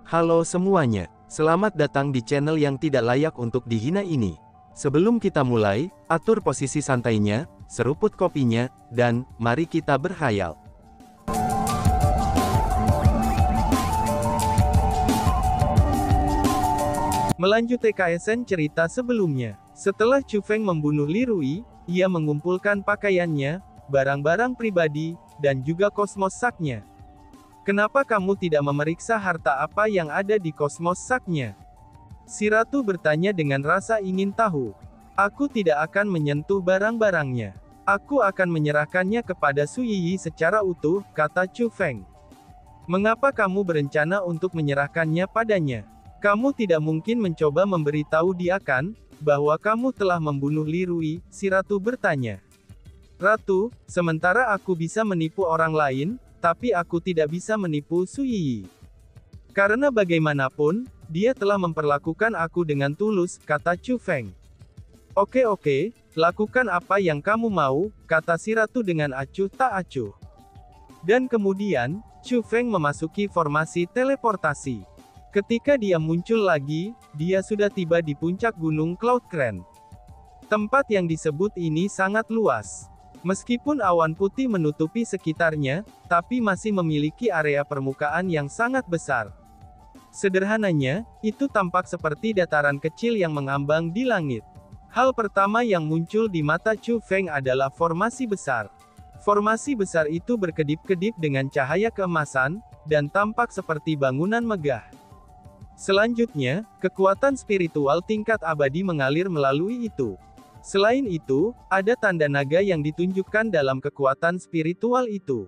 Halo semuanya, selamat datang di channel yang tidak layak untuk dihina ini. Sebelum kita mulai, atur posisi santainya, seruput kopinya, dan mari kita berkhayal. Melanjut TKSN cerita sebelumnya, setelah Chu Feng membunuh Li Rui, ia mengumpulkan pakaiannya, barang-barang pribadi, dan juga kosmos saknya. Kenapa kamu tidak memeriksa harta apa yang ada di kosmos saknya? Si ratu bertanya dengan rasa ingin tahu. Aku tidak akan menyentuh barang-barangnya. Aku akan menyerahkannya kepada Su Yiyi secara utuh, kata Chu Feng. Mengapa kamu berencana untuk menyerahkannya padanya? Kamu tidak mungkin mencoba memberitahu dia kan, bahwa kamu telah membunuh Li Rui, si ratu bertanya. Ratu, sementara aku bisa menipu orang lain, tapi aku tidak bisa menipu Su Yiyi. Karena bagaimanapun, dia telah memperlakukan aku dengan tulus, kata Chu Feng. Oke, lakukan apa yang kamu mau, kata si ratu dengan acuh tak acuh. Dan kemudian, Chu Feng memasuki formasi teleportasi. Ketika dia muncul lagi, dia sudah tiba di puncak gunung Cloud Crane. Tempat yang disebut ini sangat luas. Meskipun awan putih menutupi sekitarnya, tapi masih memiliki area permukaan yang sangat besar. Sederhananya, itu tampak seperti dataran kecil yang mengambang di langit. Hal pertama yang muncul di mata Chu Feng adalah formasi besar. Formasi besar itu berkedip-kedip dengan cahaya keemasan, dan tampak seperti bangunan megah. Selanjutnya, kekuatan spiritual tingkat abadi mengalir melalui itu. Selain itu, ada tanda naga yang ditunjukkan dalam kekuatan spiritual itu.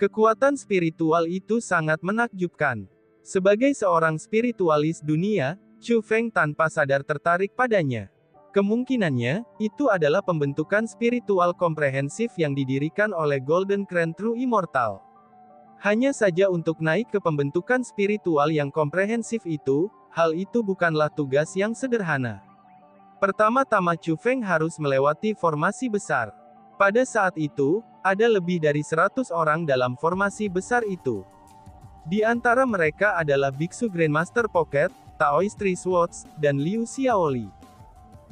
Kekuatan spiritual itu sangat menakjubkan. Sebagai seorang spiritualis dunia, Chu Feng tanpa sadar tertarik padanya. Kemungkinannya, itu adalah pembentukan spiritual komprehensif yang didirikan oleh Golden Crown True Immortal. Hanya saja untuk naik ke pembentukan spiritual yang komprehensif itu, hal itu bukanlah tugas yang sederhana. Pertama-tama Chu Feng harus melewati formasi besar. Pada saat itu, ada lebih dari 100 orang dalam formasi besar itu. Di antara mereka adalah Biksu Grandmaster Pocket, Taoist Three Swords, dan Liu Xiaoli.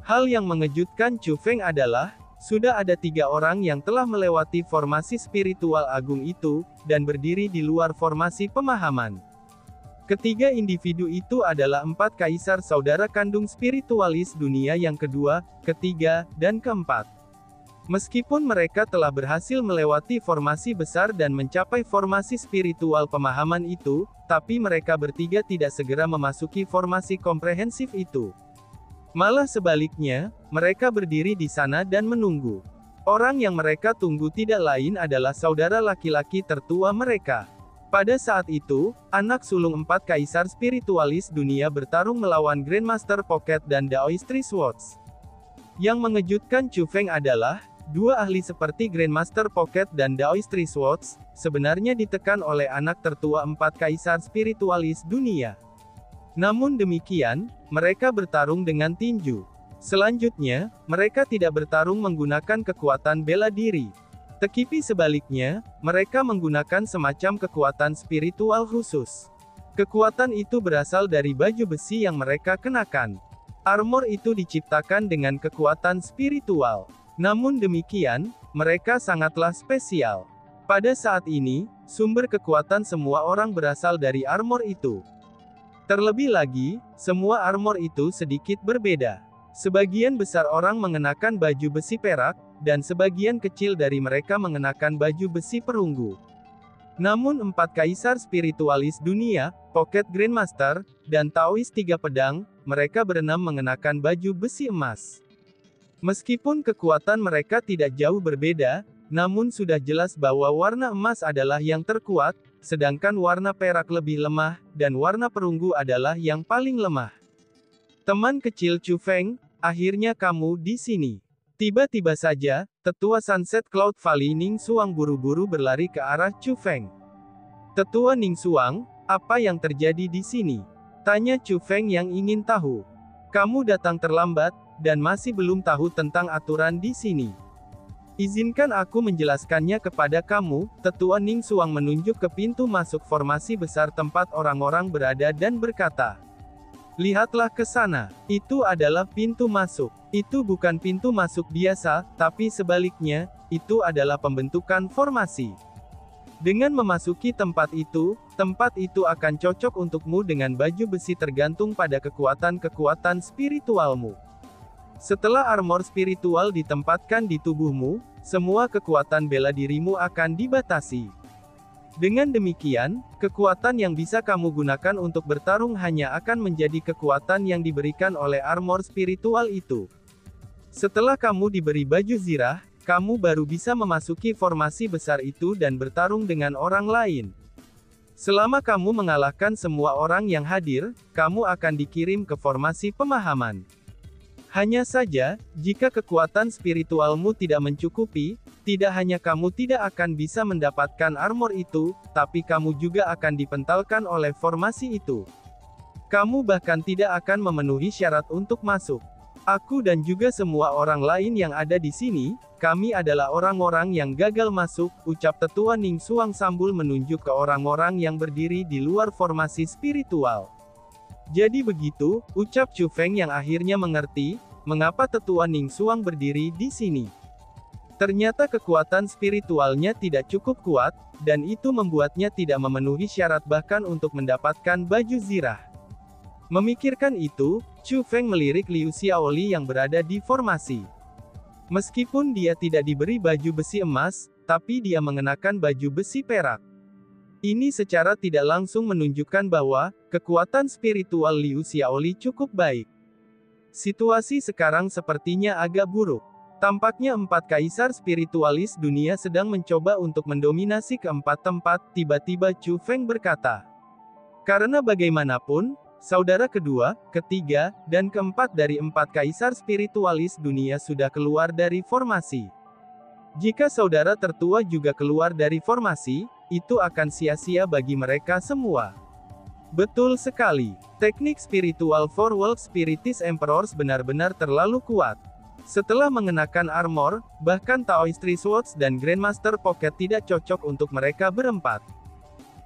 Hal yang mengejutkan Chu Feng adalah, sudah ada 3 orang yang telah melewati formasi spiritual agung itu, dan berdiri di luar formasi pemahaman. Ketiga individu itu adalah 4 kaisar saudara kandung spiritualis dunia yang kedua, ketiga, dan keempat. Meskipun mereka telah berhasil melewati formasi besar dan mencapai formasi spiritual pemahaman itu, tapi mereka bertiga tidak segera memasuki formasi komprehensif itu. Malah sebaliknya, mereka berdiri di sana dan menunggu. Orang yang mereka tunggu tidak lain adalah saudara laki-laki tertua mereka. Pada saat itu, anak sulung 4 kaisar spiritualis dunia bertarung melawan Grandmaster Pocket dan Daoist Three Swords. Yang mengejutkan Chu Feng adalah, 2 ahli seperti Grandmaster Pocket dan Daoist Three Swords, sebenarnya ditekan oleh anak tertua 4 kaisar spiritualis dunia. Namun demikian, mereka bertarung dengan tinju. Selanjutnya, mereka tidak bertarung menggunakan kekuatan bela diri. Tetapi sebaliknya, mereka menggunakan semacam kekuatan spiritual khusus. Kekuatan itu berasal dari baju besi yang mereka kenakan. Armor itu diciptakan dengan kekuatan spiritual. Namun demikian, mereka sangatlah spesial. Pada saat ini, sumber kekuatan semua orang berasal dari armor itu. Terlebih lagi, semua armor itu sedikit berbeda. Sebagian besar orang mengenakan baju besi perak, dan sebagian kecil dari mereka mengenakan baju besi perunggu. Namun 4 kaisar spiritualis dunia, Pocket Grandmaster, dan Taoist 3 pedang, mereka berenam mengenakan baju besi emas. Meskipun kekuatan mereka tidak jauh berbeda, namun sudah jelas bahwa warna emas adalah yang terkuat, sedangkan warna perak lebih lemah, dan warna perunggu adalah yang paling lemah. Teman kecil Chu Feng, akhirnya kamu di sini. Tiba-tiba saja, tetua Sunset Cloud Valley Ning Xuang buru-buru berlari ke arah Chu Feng. Tetua Ning Xuang, apa yang terjadi di sini? Tanya Chu Feng yang ingin tahu. Kamu datang terlambat, dan masih belum tahu tentang aturan di sini. Izinkan aku menjelaskannya kepada kamu. Tetua Ning Xuang menunjuk ke pintu masuk formasi besar tempat orang-orang berada dan berkata, "Lihatlah ke sana. Itu adalah pintu masuk. Itu bukan pintu masuk biasa, tapi sebaliknya, itu adalah pembentukan formasi. Dengan memasuki tempat itu akan cocok untukmu dengan baju besi tergantung pada kekuatan-kekuatan spiritualmu. Setelah armor spiritual ditempatkan di tubuhmu, semua kekuatan bela dirimu akan dibatasi. Dengan demikian, kekuatan yang bisa kamu gunakan untuk bertarung hanya akan menjadi kekuatan yang diberikan oleh armor spiritual itu. Setelah kamu diberi baju zirah, kamu baru bisa memasuki formasi besar itu dan bertarung dengan orang lain. Selama kamu mengalahkan semua orang yang hadir, kamu akan dikirim ke formasi pemahaman. Hanya saja, jika kekuatan spiritualmu tidak mencukupi, tidak hanya kamu tidak akan bisa mendapatkan armor itu, tapi kamu juga akan dipentalkan oleh formasi itu. Kamu bahkan tidak akan memenuhi syarat untuk masuk. Aku dan juga semua orang lain yang ada di sini, kami adalah orang-orang yang gagal masuk," ucap Tetua Ning Xuang sambil menunjuk ke orang-orang yang berdiri di luar formasi spiritual. "Jadi begitu," ucap Chu Feng yang akhirnya mengerti, mengapa Tetua Ning Xuang berdiri di sini. Ternyata kekuatan spiritualnya tidak cukup kuat, dan itu membuatnya tidak memenuhi syarat bahkan untuk mendapatkan baju zirah. Memikirkan itu, Chu Feng melirik Liu Xiaoli yang berada di formasi. Meskipun dia tidak diberi baju besi emas, tapi dia mengenakan baju besi perak. Ini secara tidak langsung menunjukkan bahwa kekuatan spiritual Liu Xiaoli cukup baik. Situasi sekarang sepertinya agak buruk. Tampaknya 4 kaisar spiritualis dunia sedang mencoba untuk mendominasi keempat tempat, tiba-tiba Chu Feng berkata. Karena bagaimanapun, saudara kedua, ketiga, dan keempat dari 4 kaisar spiritualis dunia sudah keluar dari formasi. Jika saudara tertua juga keluar dari formasi, itu akan sia-sia bagi mereka semua. Betul sekali. Teknik spiritual for World Spiritist Emperors benar-benar terlalu kuat. Setelah mengenakan armor, bahkan Taoist Three Swords dan Grandmaster Pocket tidak cocok untuk mereka berempat.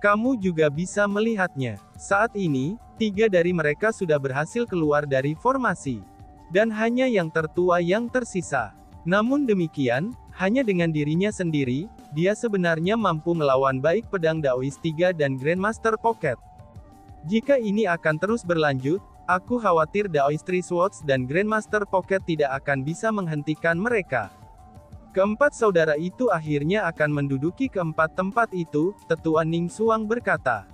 Kamu juga bisa melihatnya. Saat ini, 3 dari mereka sudah berhasil keluar dari formasi. Dan hanya yang tertua yang tersisa. Namun demikian, hanya dengan dirinya sendiri, dia sebenarnya mampu melawan baik pedang Daoist 3 dan Grandmaster Pocket. Jika ini akan terus berlanjut, aku khawatir Daoist Three Swords dan Grandmaster Pocket tidak akan bisa menghentikan mereka. Keempat saudara itu akhirnya akan menduduki keempat tempat itu, Tetua Ning Xuang berkata.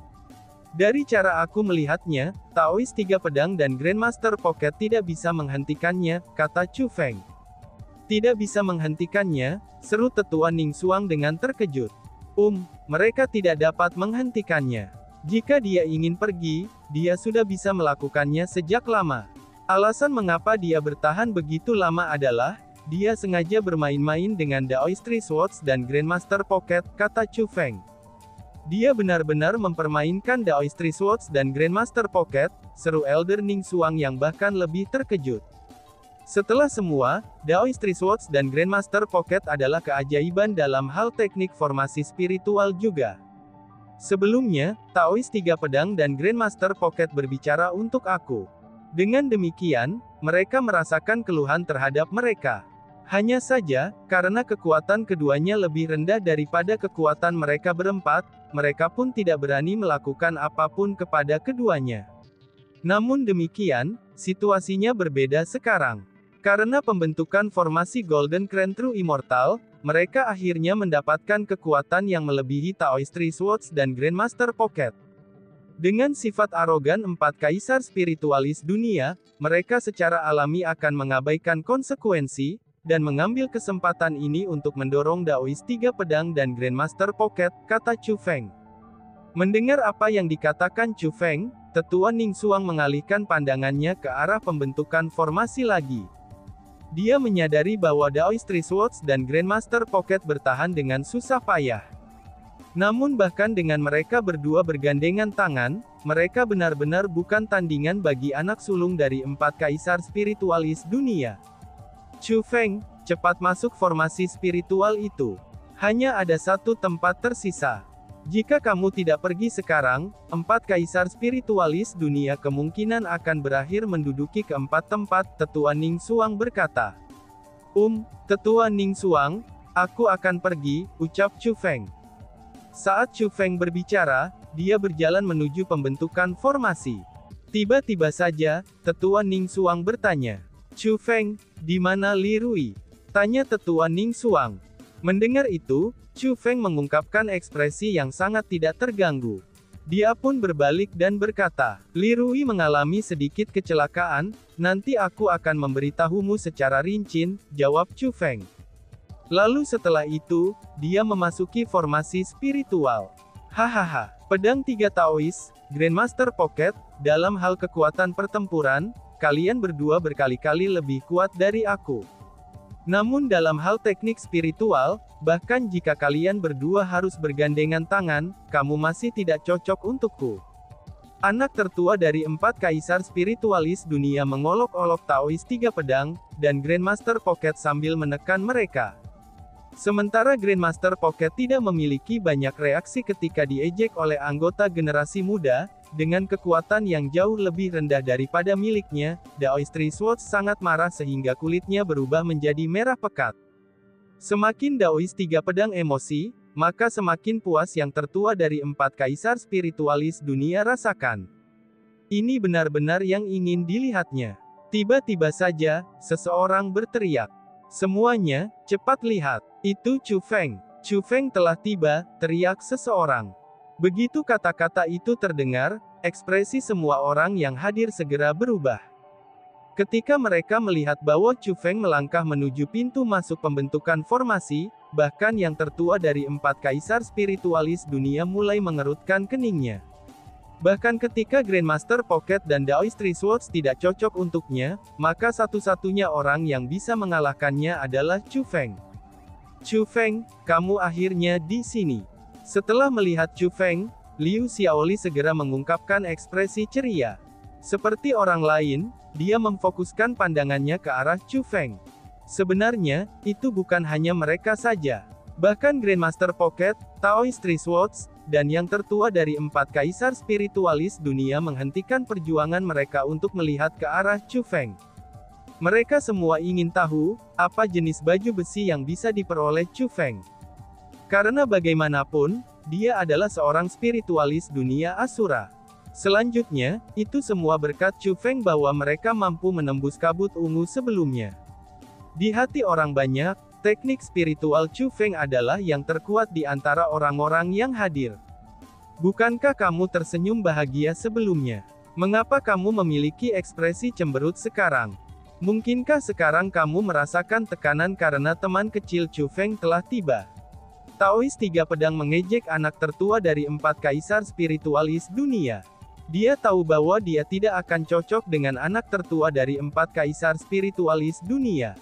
Dari cara aku melihatnya, Taoist 3 pedang dan Grandmaster Pocket tidak bisa menghentikannya, kata Chu Feng. Tidak bisa menghentikannya, seru Tetua Ning Xuang dengan terkejut. Mereka tidak dapat menghentikannya. Jika dia ingin pergi, dia sudah bisa melakukannya sejak lama. Alasan mengapa dia bertahan begitu lama adalah, dia sengaja bermain-main dengan Daoist Three Swords dan Grandmaster Pocket, kata Chu Feng. Dia benar-benar mempermainkan Daoist Three Swords dan Grandmaster Pocket, seru Elder Ning Xuang yang bahkan lebih terkejut. Setelah semua, Daoist Three Swords dan Grandmaster Pocket adalah keajaiban dalam hal teknik formasi spiritual juga. Sebelumnya, Taoist 3 pedang dan Grandmaster Pocket berbicara untuk aku. Dengan demikian, mereka merasakan keluhan terhadap mereka. Hanya saja, karena kekuatan keduanya lebih rendah daripada kekuatan mereka berempat, mereka pun tidak berani melakukan apapun kepada keduanya. Namun demikian, situasinya berbeda sekarang. Karena pembentukan formasi Golden Crown True Immortal, mereka akhirnya mendapatkan kekuatan yang melebihi Taoist Three Swords dan Grandmaster Pocket. Dengan sifat arogan 4 kaisar spiritualis dunia, mereka secara alami akan mengabaikan konsekuensi, dan mengambil kesempatan ini untuk mendorong Daoist 3 pedang dan Grandmaster Pocket, kata Chu Feng. Mendengar apa yang dikatakan Chu Feng, Tetua Ning Xuang mengalihkan pandangannya ke arah pembentukan formasi lagi. Dia menyadari bahwa Daoist Three Swords dan Grandmaster Pocket bertahan dengan susah payah. Namun bahkan dengan mereka berdua bergandengan tangan, mereka benar-benar bukan tandingan bagi anak sulung dari 4 kaisar spiritualis dunia. Chu Feng, cepat masuk formasi spiritual itu. Hanya ada satu tempat tersisa. Jika kamu tidak pergi sekarang, 4 kaisar spiritualis dunia kemungkinan akan berakhir menduduki keempat tempat, Tetua Ning Xuang berkata. Tetua Ning Xuang, aku akan pergi, ucap Chu Feng. Saat Chu Feng berbicara, dia berjalan menuju pembentukan formasi. Tiba-tiba saja, Tetua Ning Xuang bertanya. Chu Feng, di mana Li Rui? Tanya Tetua Ning Xuang. Mendengar itu, Chu Feng mengungkapkan ekspresi yang sangat tidak terganggu. Dia pun berbalik dan berkata, Li Rui mengalami sedikit kecelakaan, nanti aku akan memberitahumu secara rinci, jawab Chu Feng. Lalu setelah itu, dia memasuki formasi spiritual. Hahaha, pedang 3 Taois, Grandmaster Pocket, dalam hal kekuatan pertempuran, kalian berdua berkali-kali lebih kuat dari aku. Namun dalam hal teknik spiritual, bahkan jika kalian berdua harus bergandengan tangan, kamu masih tidak cocok untukku. Anak tertua dari 4 kaisar spiritualis dunia mengolok-olok Taois 3 pedang, dan Grandmaster Pocket sambil menekan mereka. Sementara Grandmaster Pocket tidak memiliki banyak reaksi ketika diejek oleh anggota generasi muda, dengan kekuatan yang jauh lebih rendah daripada miliknya, Daoist Three Swords sangat marah sehingga kulitnya berubah menjadi merah pekat. Semakin Daoist 3 pedang emosi, maka semakin puas yang tertua dari 4 kaisar spiritualis dunia rasakan. Ini benar-benar yang ingin dilihatnya. Tiba-tiba saja, seseorang berteriak. Semuanya, cepat lihat. Itu Chu Feng. Chu Feng telah tiba, teriak seseorang. Begitu kata-kata itu terdengar, ekspresi semua orang yang hadir segera berubah. Ketika mereka melihat bahwa Chu Feng melangkah menuju pintu masuk pembentukan formasi, bahkan yang tertua dari 4 kaisar spiritualis dunia mulai mengerutkan keningnya. Bahkan ketika Grandmaster Pocket dan Daoist Three Swords tidak cocok untuknya, maka satu-satunya orang yang bisa mengalahkannya adalah Chu Feng. Chu Feng, kamu akhirnya di sini. Setelah melihat Chu Feng, Liu Xiaoli segera mengungkapkan ekspresi ceria. Seperti orang lain, dia memfokuskan pandangannya ke arah Chu Feng. Sebenarnya, itu bukan hanya mereka saja. Bahkan Grandmaster Pocket, Taoist Three Swords, dan yang tertua dari 4 kaisar spiritualis dunia menghentikan perjuangan mereka untuk melihat ke arah Chu Feng. Mereka semua ingin tahu, apa jenis baju besi yang bisa diperoleh Chu Feng. Karena bagaimanapun, dia adalah seorang spiritualis dunia Asura. Selanjutnya, itu semua berkat Chu Feng bahwa mereka mampu menembus kabut ungu sebelumnya. Di hati orang banyak, teknik spiritual Chu Feng adalah yang terkuat di antara orang-orang yang hadir. Bukankah kamu tersenyum bahagia sebelumnya? Mengapa kamu memiliki ekspresi cemberut sekarang? Mungkinkah sekarang kamu merasakan tekanan karena teman kecil Chu Feng telah tiba? Taoist 3 pedang mengejek anak tertua dari 4 kaisar spiritualis dunia. Dia tahu bahwa dia tidak akan cocok dengan anak tertua dari 4 kaisar spiritualis dunia.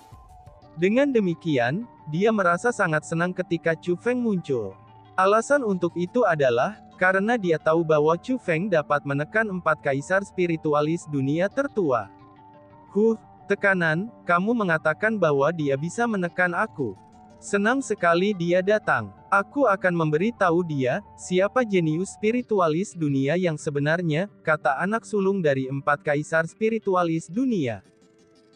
Dengan demikian, dia merasa sangat senang ketika Chu Feng muncul. Alasan untuk itu adalah, karena dia tahu bahwa Chu Feng dapat menekan 4 kaisar spiritualis dunia tertua. Tekanan, kamu mengatakan bahwa dia bisa menekan aku. Senang sekali dia datang. Aku akan memberitahu dia, siapa jenius spiritualis dunia yang sebenarnya, kata anak sulung dari 4 kaisar spiritualis dunia.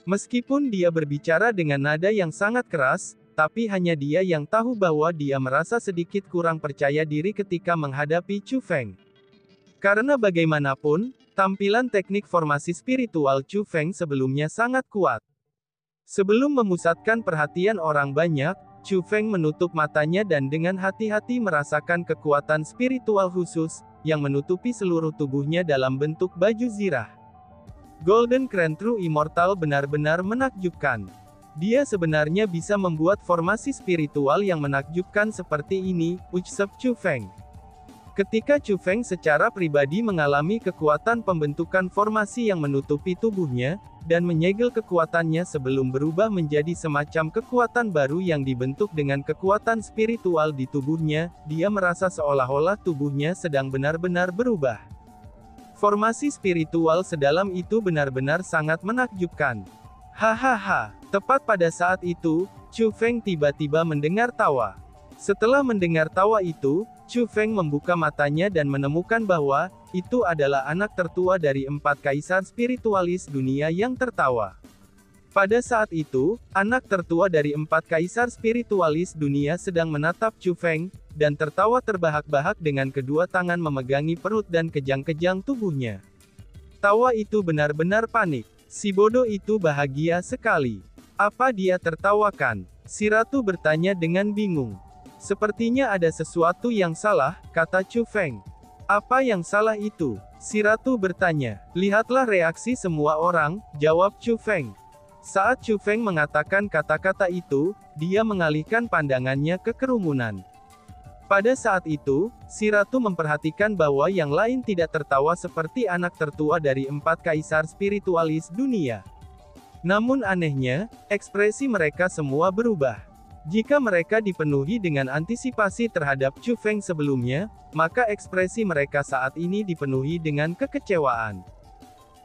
Meskipun dia berbicara dengan nada yang sangat keras, tapi hanya dia yang tahu bahwa dia merasa sedikit kurang percaya diri ketika menghadapi Chu Feng. Karena bagaimanapun, tampilan teknik formasi spiritual Chu Feng sebelumnya sangat kuat. Sebelum memusatkan perhatian orang banyak, Chu Feng menutup matanya dan dengan hati-hati merasakan kekuatan spiritual khusus, yang menutupi seluruh tubuhnya dalam bentuk baju zirah. Golden Crown True Immortal benar-benar menakjubkan. Dia sebenarnya bisa membuat formasi spiritual yang menakjubkan seperti ini, ucap Chu Feng. Ketika Chu Feng secara pribadi mengalami kekuatan pembentukan formasi yang menutupi tubuhnya, dan menyegel kekuatannya sebelum berubah menjadi semacam kekuatan baru yang dibentuk dengan kekuatan spiritual di tubuhnya, dia merasa seolah-olah tubuhnya sedang benar-benar berubah. Formasi spiritual sedalam itu benar-benar sangat menakjubkan. Hahaha. Tepat pada saat itu, Chu Feng tiba-tiba mendengar tawa. Setelah mendengar tawa itu, Chu Feng membuka matanya dan menemukan bahwa itu adalah anak tertua dari 4 kaisar spiritualis dunia yang tertawa. Pada saat itu, anak tertua dari 4 kaisar spiritualis dunia sedang menatap Chu Feng, dan tertawa terbahak-bahak dengan kedua tangan memegangi perut dan kejang-kejang tubuhnya. Tawa itu benar-benar panik. Si bodoh itu bahagia sekali. Apa dia tertawakan? Si ratu bertanya dengan bingung. Sepertinya ada sesuatu yang salah, kata Chu Feng. Apa yang salah itu? Si ratu bertanya. Lihatlah reaksi semua orang, jawab Chu Feng. Saat Chu Feng mengatakan kata-kata itu, dia mengalihkan pandangannya ke kerumunan. Pada saat itu, si ratu memperhatikan bahwa yang lain tidak tertawa seperti anak tertua dari 4 kaisar spiritualis dunia. Namun anehnya, ekspresi mereka semua berubah. Jika mereka dipenuhi dengan antisipasi terhadap Chu Feng sebelumnya, maka ekspresi mereka saat ini dipenuhi dengan kekecewaan.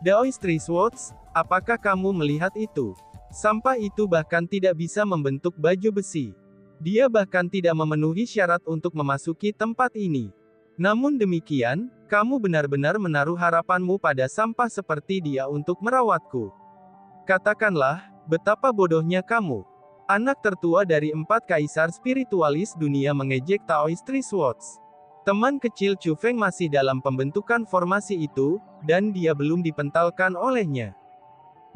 Daoist Three Swords, apakah kamu melihat itu? Sampah itu bahkan tidak bisa membentuk baju besi. Dia bahkan tidak memenuhi syarat untuk memasuki tempat ini. Namun demikian, kamu benar-benar menaruh harapanmu pada sampah seperti dia untuk merawatku. Katakanlah, betapa bodohnya kamu. Anak tertua dari 4 kaisar spiritualis dunia mengejek Taoist Three Swords. Teman kecil Chu Feng masih dalam pembentukan formasi itu, dan dia belum dipentalkan olehnya.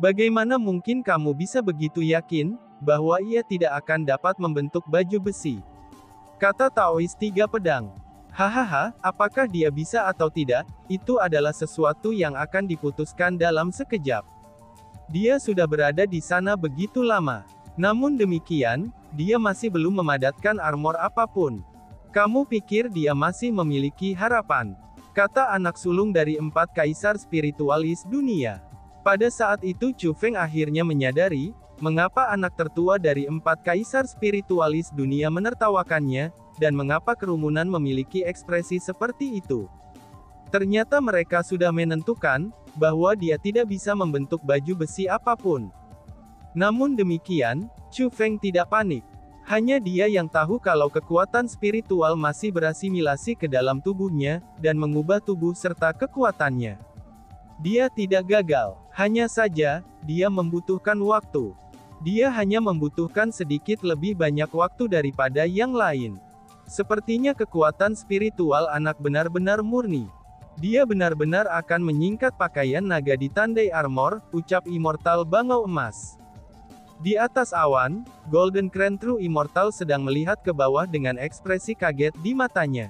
Bagaimana mungkin kamu bisa begitu yakin bahwa ia tidak akan dapat membentuk baju besi? Kata Taoist Tiga Pedang. Hahaha, apakah dia bisa atau tidak, itu adalah sesuatu yang akan diputuskan dalam sekejap. Dia sudah berada di sana begitu lama. Namun demikian, dia masih belum memadatkan armor apapun. Kamu pikir dia masih memiliki harapan? Kata anak sulung dari 4 kaisar spiritualis dunia. Pada saat itu Chu Feng akhirnya menyadari, mengapa anak tertua dari 4 kaisar spiritualis dunia menertawakannya, dan mengapa kerumunan memiliki ekspresi seperti itu. Ternyata mereka sudah menentukan, bahwa dia tidak bisa membentuk baju besi apapun. Namun demikian, Chu Feng tidak panik. Hanya dia yang tahu kalau kekuatan spiritual masih berasimilasi ke dalam tubuhnya, dan mengubah tubuh serta kekuatannya. Dia tidak gagal, hanya saja, dia membutuhkan waktu. Dia hanya membutuhkan sedikit lebih banyak waktu daripada yang lain. Sepertinya kekuatan spiritual anak benar-benar murni. Dia benar-benar akan menyingkat pakaian naga ditandai armor, ucap Immortal Bangau Emas. Di atas awan, Golden Crown True Immortal sedang melihat ke bawah dengan ekspresi kaget di matanya.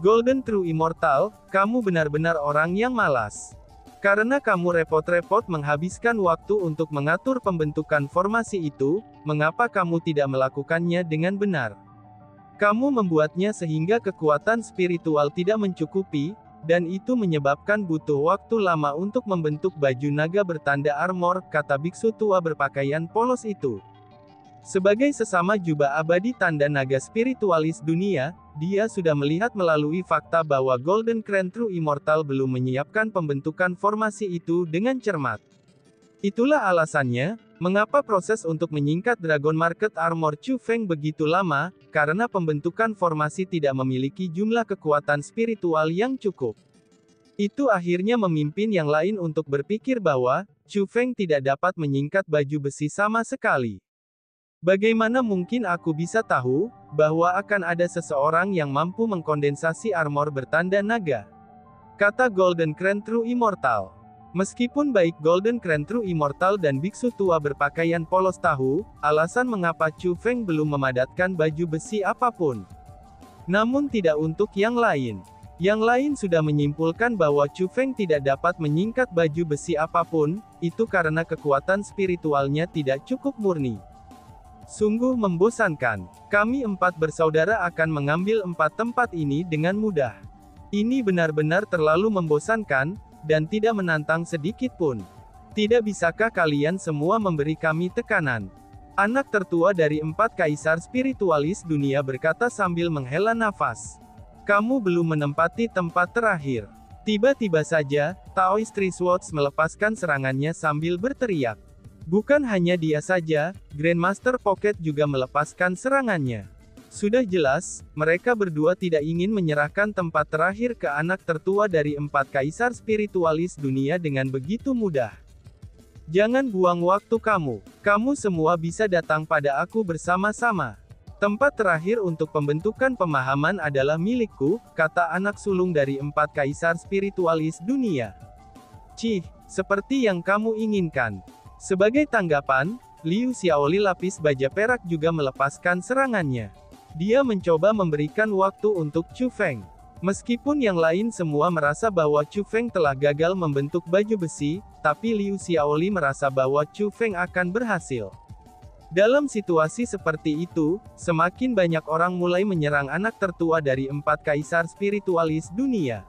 Golden True Immortal, kamu benar-benar orang yang malas. Karena kamu repot-repot menghabiskan waktu untuk mengatur pembentukan formasi itu, mengapa kamu tidak melakukannya dengan benar? Kamu membuatnya sehingga kekuatan spiritual tidak mencukupi, dan itu menyebabkan butuh waktu lama untuk membentuk baju naga bertanda armor, kata biksu tua berpakaian polos itu. Sebagai sesama jubah abadi tanda naga spiritualis dunia, dia sudah melihat melalui fakta bahwa Golden Crown True Immortal belum menyiapkan pembentukan formasi itu dengan cermat. Itulah alasannya, mengapa proses untuk menyingkat Dragon Market Armor Chu Feng begitu lama, karena pembentukan formasi tidak memiliki jumlah kekuatan spiritual yang cukup. Itu akhirnya memimpin yang lain untuk berpikir bahwa, Chu Feng tidak dapat menyingkat baju besi sama sekali. Bagaimana mungkin aku bisa tahu, bahwa akan ada seseorang yang mampu mengkondensasi armor bertanda naga? Kata Golden Crown True Immortal. Meskipun baik Golden Crown True Immortal dan biksu tua berpakaian polos tahu, alasan mengapa Chu Feng belum memadatkan baju besi apapun. Namun tidak untuk yang lain. Yang lain sudah menyimpulkan bahwa Chu Feng tidak dapat menyingkat baju besi apapun, itu karena kekuatan spiritualnya tidak cukup murni. Sungguh membosankan. Kami 4 bersaudara akan mengambil 4 tempat ini dengan mudah. Ini benar-benar terlalu membosankan, dan tidak menantang sedikit pun. Tidak bisakah kalian semua memberi kami tekanan? Anak tertua dari 4 kaisar spiritualis dunia berkata sambil menghela nafas. Kamu belum menempati tempat terakhir. Tiba-tiba saja, Taoist Three Swords melepaskan serangannya sambil berteriak. Bukan hanya dia saja, Grandmaster Pocket juga melepaskan serangannya. Sudah jelas, mereka berdua tidak ingin menyerahkan tempat terakhir ke anak tertua dari 4 kaisar spiritualis dunia dengan begitu mudah. Jangan buang waktu kamu. Kamu semua bisa datang pada aku bersama-sama. Tempat terakhir untuk pembentukan pemahaman adalah milikku, kata anak sulung dari 4 kaisar spiritualis dunia. Cih, seperti yang kamu inginkan. Sebagai tanggapan, Liu Xiaoli lapis baja perak juga melepaskan serangannya. Dia mencoba memberikan waktu untuk Chu Feng. Meskipun yang lain semua merasa bahwa Chu Feng telah gagal membentuk baju besi, tapi Liu Xiaoli merasa bahwa Chu Feng akan berhasil. Dalam situasi seperti itu, semakin banyak orang mulai menyerang anak tertua dari 4 kaisar spiritualis dunia.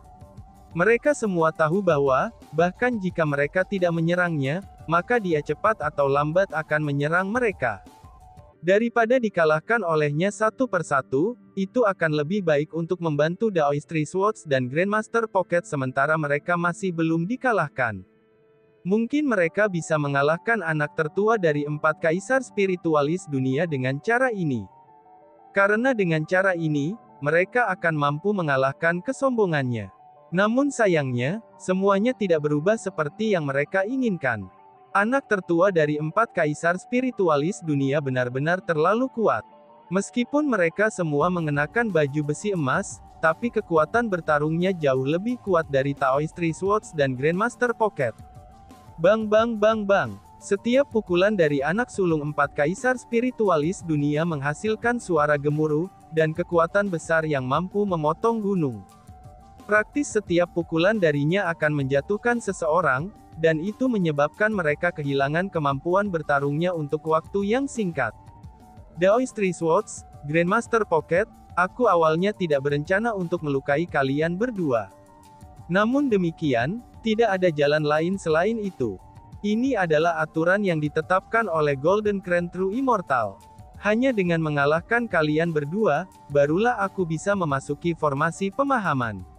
Mereka semua tahu bahwa, bahkan jika mereka tidak menyerangnya, maka dia cepat atau lambat akan menyerang mereka. Daripada dikalahkan olehnya satu persatu, itu akan lebih baik untuk membantu Daoist Three Swords dan Grandmaster Pocket sementara mereka masih belum dikalahkan. Mungkin mereka bisa mengalahkan anak tertua dari 4 kaisar spiritualis dunia dengan cara ini. Karena dengan cara ini, mereka akan mampu mengalahkan kesombongannya. Namun sayangnya, semuanya tidak berubah seperti yang mereka inginkan. Anak tertua dari 4 kaisar spiritualis dunia benar-benar terlalu kuat. Meskipun mereka semua mengenakan baju besi emas, tapi kekuatan bertarungnya jauh lebih kuat dari Daoist Three Swords dan Grandmaster Pocket. Bang bang bang bang. Setiap pukulan dari anak sulung 4 kaisar spiritualis dunia menghasilkan suara gemuruh, dan kekuatan besar yang mampu memotong gunung. Praktis setiap pukulan darinya akan menjatuhkan seseorang, dan itu menyebabkan mereka kehilangan kemampuan bertarungnya untuk waktu yang singkat. Daoist Three Swords, Grandmaster Pocket, aku awalnya tidak berencana untuk melukai kalian berdua. Namun demikian, tidak ada jalan lain selain itu. Ini adalah aturan yang ditetapkan oleh Golden Crown True Immortal. Hanya dengan mengalahkan kalian berdua, barulah aku bisa memasuki formasi pemahaman.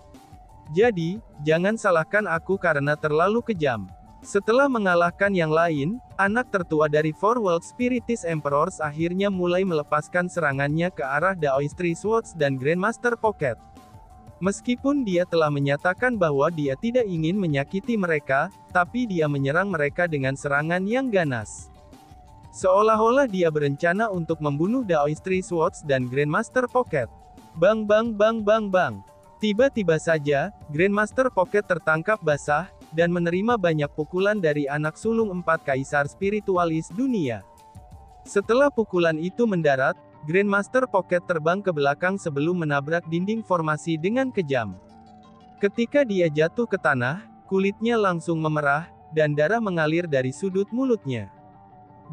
Jadi, jangan salahkan aku karena terlalu kejam. Setelah mengalahkan yang lain, anak tertua dari Four World Spiritist Emperors akhirnya mulai melepaskan serangannya ke arah Daoist Three Swords dan Grandmaster Pocket. Meskipun dia telah menyatakan bahwa dia tidak ingin menyakiti mereka, tapi dia menyerang mereka dengan serangan yang ganas. Seolah-olah dia berencana untuk membunuh Daoist Three Swords dan Grandmaster Pocket. Bang bang bang bang bang. Tiba-tiba saja, Grandmaster Pocket tertangkap basah, dan menerima banyak pukulan dari anak sulung 4 kaisar spiritualis dunia. Setelah pukulan itu mendarat, Grandmaster Pocket terbang ke belakang sebelum menabrak dinding formasi dengan kejam. Ketika dia jatuh ke tanah, kulitnya langsung memerah, dan darah mengalir dari sudut mulutnya.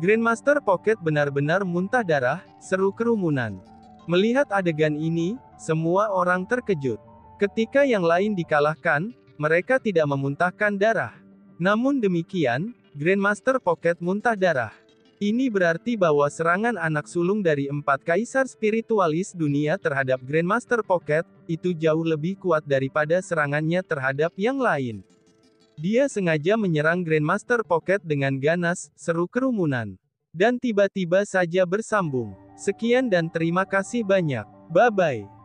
Grandmaster Pocket benar-benar muntah darah, seru kerumunan. Melihat adegan ini, semua orang terkejut. Ketika yang lain dikalahkan, mereka tidak memuntahkan darah. Namun demikian, Grandmaster Pocket muntah darah. Ini berarti bahwa serangan anak sulung dari 4 kaisar spiritualis dunia terhadap Grandmaster Pocket, itu jauh lebih kuat daripada serangannya terhadap yang lain. Dia sengaja menyerang Grandmaster Pocket dengan ganas, seru kerumunan. Dan tiba-tiba saja bersambung. Sekian dan terima kasih banyak. Bye-bye.